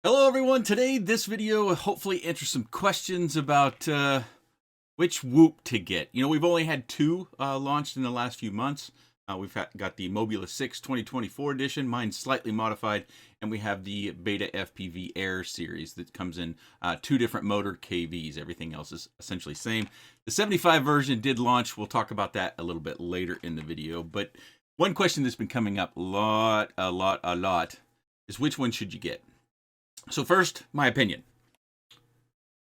Hello everyone, today this video will hopefully answer some questions about which Whoop to get. You know, we've only had two launched in the last few months. Got the Mobula 6 2024 edition, mine's slightly modified, and we have the BetaFPV Air series that comes in two different motor KVs. Everything else is essentially same. The 75 version did launch. We'll talk about that a little bit later in the video, but one question that's been coming up a lot is which one should you get? So first, my opinion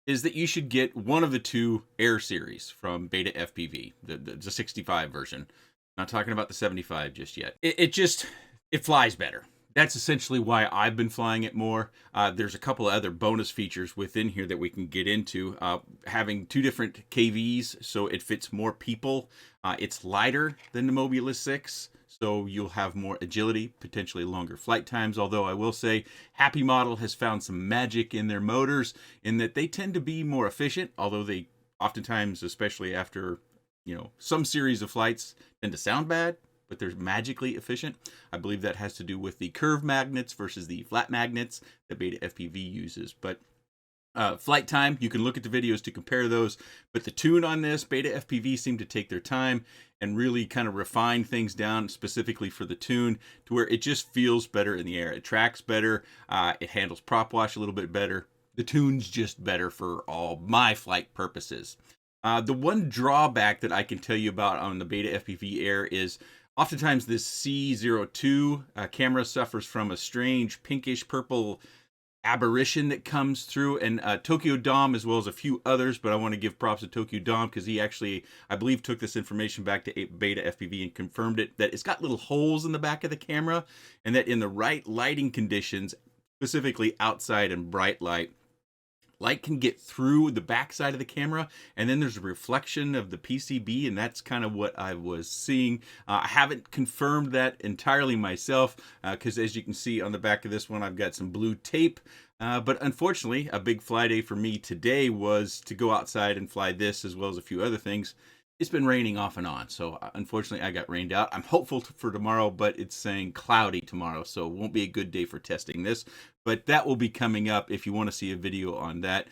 is that you should get one of the two Air series from BetaFPV, the 65 version. Not talking about the 75 just yet. It flies better. That's essentially why I've been flying it more. There's a couple of other bonus features within here that we can get into. Having two different KVs, so it fits more people. It's lighter than the Mobula 6. So you'll have more agility, potentially longer flight times. Although I will say Happy Model has found some magic in their motors in that they tend to be more efficient, although they oftentimes, especially after, some series of flights, tend to sound bad, but they're magically efficient. I believe that has to do with the curve magnets versus the flat magnets that BetaFPV uses. But flight time, you can look at the videos to compare those, but the tune on this, BetaFPV seemed to take their time and really kind of refine things down specifically for the tune to where it just feels better in the air. It tracks better, it handles prop wash a little bit better. The tune's just better for all my flight purposes. The one drawback that I can tell you about on the BetaFPV Air is oftentimes this C02 camera suffers from a strange pinkish purple aberration that comes through, and Tokyo Dom as well as a few others, but I want to give props to Tokyo Dom because he actually, I believe, took this information back to BetaFPV and confirmed it, that it's got little holes in the back of the camera, and that in the right lighting conditions, specifically outside and bright light can get through the back side of the camera, and then there's a reflection of the PCB, and that's kind of what I was seeing. I haven't confirmed that entirely myself, because as you can see on the back of this one, I've got some blue tape. But unfortunately, a big fly day for me today was to go outside and fly this as well as a few other things. It's been raining off and on, so unfortunately I got rained out. I'm hopeful for tomorrow, but it's saying cloudy tomorrow, so it won't be a good day for testing this. But that will be coming up. If you want to see a video on that,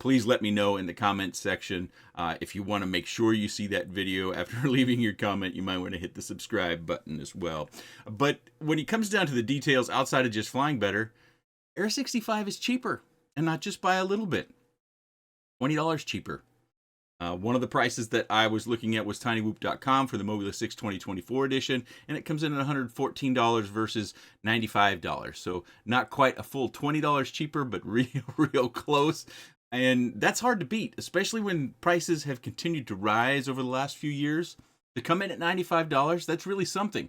please let me know in the comments section. If you want to make sure you see that video after leaving your comment, you might want to hit the subscribe button as well. But when it comes down to the details outside of just flying better, Air 65 is cheaper, and not just by a little bit. $20 cheaper. One of the prices that I was looking at was tinywhoop.com for the Mobula 6 2024 edition, and it comes in at $114 versus $95. So not quite a full $20 cheaper, but real close. And that's hard to beat, especially when prices have continued to rise over the last few years. To come in at $95, that's really something.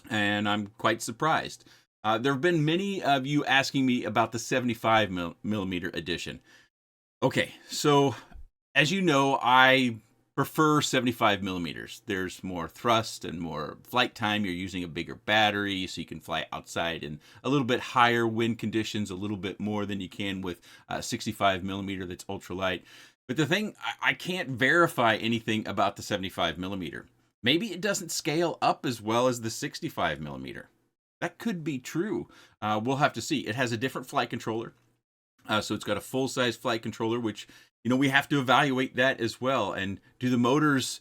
And I'm quite surprised. There have been many of you asking me about the 75 millimeter edition. Okay, so as you know, I prefer 75 millimeters. There's more thrust and more flight time. You're using a bigger battery, so you can fly outside in a little bit higher wind conditions, a little bit more than you can with 65 millimeter that's ultralight. But the thing, I can't verify anything about the 75 millimeter. Maybe it doesn't scale up as well as the 65 millimeter. That could be true. We'll have to see. It has a different flight controller. So it's got a full-size flight controller, which, we have to evaluate that as well. And do the motors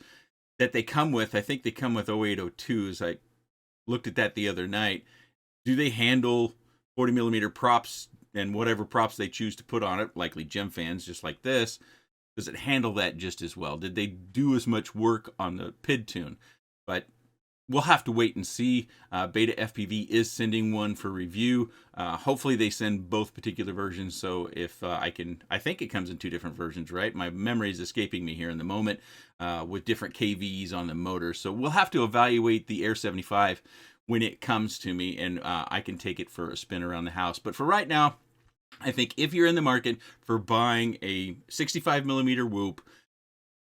that they come with, I think they come with 0802s. I looked at that the other night. Do they handle 40 millimeter props and whatever props they choose to put on it, likely gem fans, just like this? Does it handle that just as well? Did they do as much work on the PID tune? But we'll have to wait and see. BetaFPV is sending one for review. Hopefully they send both particular versions. So if I think it comes in two different versions, right? My memory is escaping me here in the moment, with different KVs on the motor. So we'll have to evaluate the Air 75 when it comes to me, and I can take it for a spin around the house. But for right now, I think if you're in the market for buying a 65 millimeter Whoop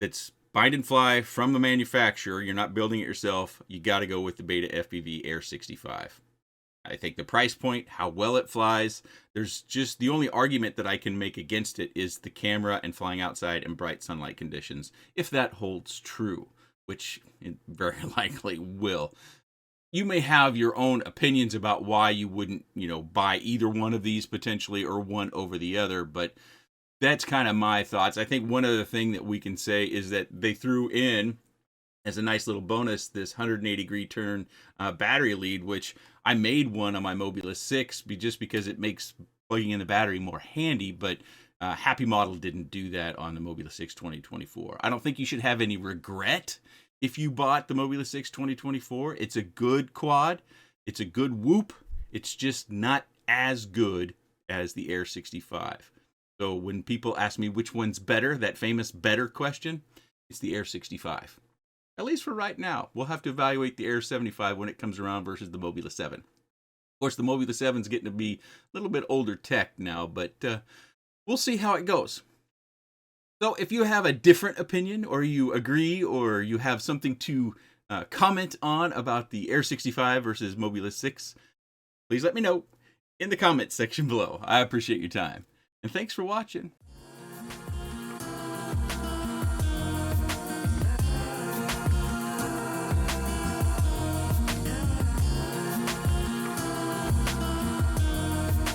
that's bind and fly from the manufacturer, you're not building it yourself, you got to go with the BetaFPV Air 65. I think the price point, how well it flies, there's just the only argument that I can make against it is the camera and flying outside in bright sunlight conditions, if that holds true, which it very likely will. You may have your own opinions about why you wouldn't, buy either one of these potentially, or one over the other, but that's kind of my thoughts. I think one other thing that we can say is that they threw in as a nice little bonus this 180-degree turn battery lead, which I made one on my Mobula 6 just because it makes plugging in the battery more handy, but Happy Model didn't do that on the Mobula 6 2024. I don't think you should have any regret if you bought the Mobula 6 2024. It's a good quad. It's a good whoop. It's just not as good as the Air 65. So when people ask me which one's better, that famous better question, it's the Air 65. At least for right now. We'll have to evaluate the Air 75 when it comes around versus the Mobula 7. Of course, the Mobula 7 is getting to be a little bit older tech now, but we'll see how it goes. So if you have a different opinion, or you agree, or you have something to comment on about the Air 65 versus Mobula 6, please let me know in the comments section below. I appreciate your time. And thanks for watching.